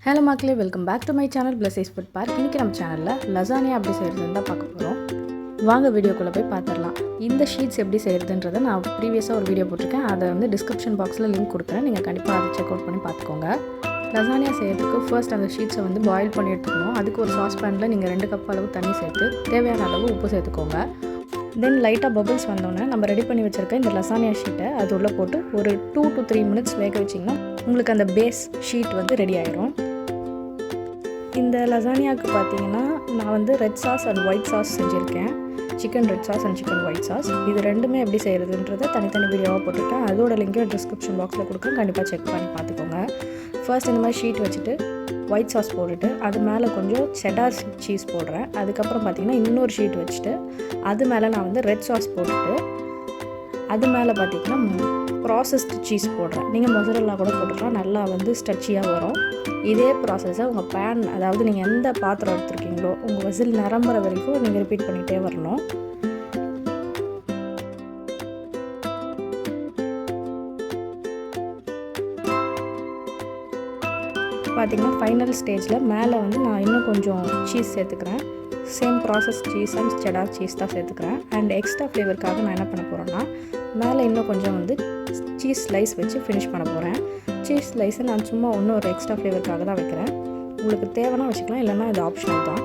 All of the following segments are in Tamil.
ஹலோ மக்களே, welcome back to my channel blesses food park. இன்றைக்கி நம்ம சேனலில் லசானியா எப்படி செய்கிறதுன்னு தான் பார்க்க போகிறோம். வாங்க வீடியோக்குள்ளே போய் பார்த்துடலாம். இந்த ஷீட்ஸ் எப்படி செய்கிறதுன்றதை நான் ப்ரீவியஸாக ஒரு வீடியோ போட்டிருக்கேன். அதை வந்து டிஸ்கிரிப்ஷன் பாக்ஸில் லிங்க் கொடுக்குறேன். நீங்கள் கண்டிப்பாக அதை செக் அவுட் பண்ணி பார்த்துக்கோங்க. லசானியா செய்கிறதுக்கு ஃபர்ஸ்ட் அந்த ஷீட்ஸை வந்து பாயில் பண்ணி எடுத்துக்கணும். அதுக்கு ஒரு சாஸ் பேனில் நீங்கள் 2 கப் அளவு தண்ணி சேர்த்து தேவையான அளவு உப்பு சேர்த்துக்கோங்க. தென் லைட்டாக பபிள்ஸ் வந்தோடனே நம்ம ரெடி பண்ணி வச்சுருக்க இந்த லசானியா ஷீட்டை அது உள்ளே போட்டு ஒரு 2 to 3 minutes வேக வச்சிங்கன்னா உங்களுக்கு அந்த பேஸ் ஷீட் வந்து ரெடி ஆயிரும். இந்த லசானியாவுக்கு பார்த்தீங்கன்னா நான் வந்து red sauce and white sauce செஞ்சுருக்கேன். Chicken red sauce and chicken white sauce இது ரெண்டுமே எப்படி செய்கிறதுன்றதை தனித்தனி வீடியோவாக போட்டிருக்கேன். அதோட லிங்க்கை டிஸ்கிரிப்ஷன் பாக்ஸில் கொடுக்குறேன். கண்டிப்பாக செக் பண்ணி பார்த்துக்கோங்க. ஃபர்ஸ்ட் இந்த மாதிரி ஷீட் வச்சுட்டு ஒயிட் சாஸ் போட்டுட்டு அது மேலே கொஞ்சம் செடார் சீஸ் போடுறேன். அதுக்கப்புறம் பார்த்திங்கன்னா இன்னொரு ஷீட் வச்சுட்டு அது மேலே நான் வந்து ரெட் சாஸ் போட்டுட்டு அது மேலே பார்த்திங்கன்னா ப்ராசஸ்டு சீஸ் போடுறேன். நீங்கள் மொசரெல்லா கூட போட்டுக்கலாம், நல்லா வந்து ஸ்ட்ரெச்சியாக வரும். இதே ப்ராசஸை உங்கள் பேன், அதாவது நீங்கள் எந்த பாத்திரம் எடுத்துருக்கீங்களோ உங்கள் விசில் நிரம்புற வரைக்கும் நீங்கள் ரிப்பீட் பண்ணிகிட்டே வரணும். பார்த்திங்கன்னா ஃபைனல் ஸ்டேஜில் மேலே வந்து நான் இன்னும் கொஞ்சம் சீஸ் சேர்த்துக்கிறேன். Same process cheese and cheddar cheese தான் சேர்த்துக்கிறேன். அண்ட் எக்ஸ்ட்ரா ஃப்ளேவருக்காக நான் என்ன பண்ண போகிறேன்னா மேலே இன்னும் கொஞ்சம் வந்து சீஸ் ஸ்லைஸ் வச்சு ஃபினிஷ் பண்ண போகிறேன். சீஸ் ஸ்லைஸை நான் சும்மா இன்னும் ஒரு எக்ஸ்ட்ரா ஃப்ளேவருக்காக தான் வைக்கிறேன். உங்களுக்கு தேவைன்னா வச்சுக்கலாம், இல்லைன்னா இது ஆப்ஷனல் தான்.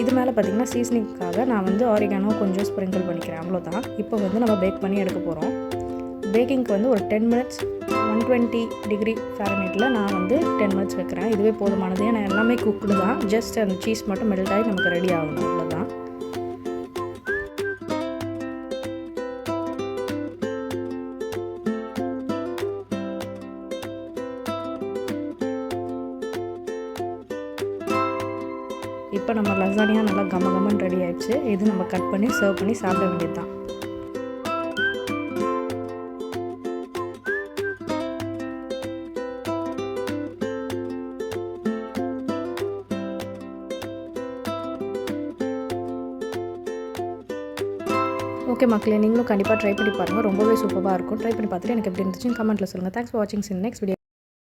இது மேலே பார்த்திங்கன்னா சீசனிங்காக நான் வந்து ஆரிகானோ கொஞ்சம் ஸ்ப்ரிங்கிள் பண்ணிக்கிறேன், அவ்வளோதான். இப்போ வந்து நம்ம பேக் பண்ணி எடுக்க போகிறோம். பேக்கிங்க்கு வந்து ஒரு 10 minutes 120 டிகிரி ஃபாரன்ஹீட்டில் நான் வந்து 10 minutes வைக்கிறேன். இதுவே போதுமானது. ஏன்னா எல்லாமே குக்குடு தான், ஜஸ்ட் அந்த சீஸ் மட்டும் மெல்ட் ஆகி நமக்கு ரெடி ஆகணும், அவ்வளோதான். இப்போ நம்ம லசானியா நல்லா கமகமன்னு ரெடி ஆயிடுச்சு. இது நம்ம கட் பண்ணி சர்வ் பண்ணி சாப்பிட வேண்டியது தான். ஓகே மக்களே, நீங்களும் கண்டிப்பாக ட்ரை பண்ணி பாருங்கள். ரொம்பவே சூப்பராக இருக்கும். ட்ரை பண்ணி பார்த்துட்டு எனக்கு எப்படி இருந்துச்சுன்னு கமெண்ட்டில் சொல்லுங்கள். தேங்க்ஸ் ஃபார் வாட்சிங். Next video.